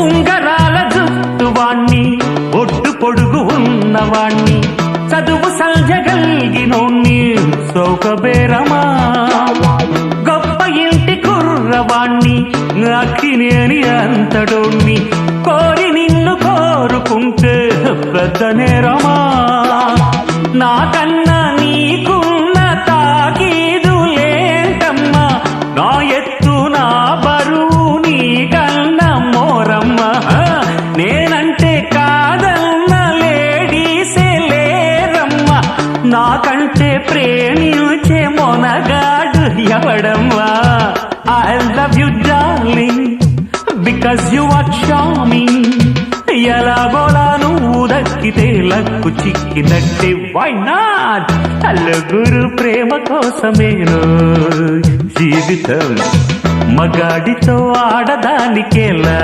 ఉంగరాల జుట్టువాణ్ణి ఒడ్డు పొడుగు ఉన్నవాణ్ణి చదువు సల్జగల్గినోణ్ణి సౌకబేరమా గొప్ప ఇంటి కుర్రవాణ్ణి అక్కినేని అంతడోణ్ణి కోరి నిన్ను కోరుకుంటే పెద్ద నేరమా నాకన్నా నీకున్న తాకీదులేంటమ్మా నా ఎత్తు నా బరువు నీకన్నా మోరమ్మా నేనంటే కాదన్న లేడీసే లేరమ్మా నాకంటే ప్రేమించే Monagadu ఎవడమ్మా I love you darling because you are charming ఎలాగోలా నువ్వు దక్కితే లక్కు చిక్కినట్టే why not నలుగురు ప్రేమ కోసమేను జీవితం మగాడితో ఆడదానికేలా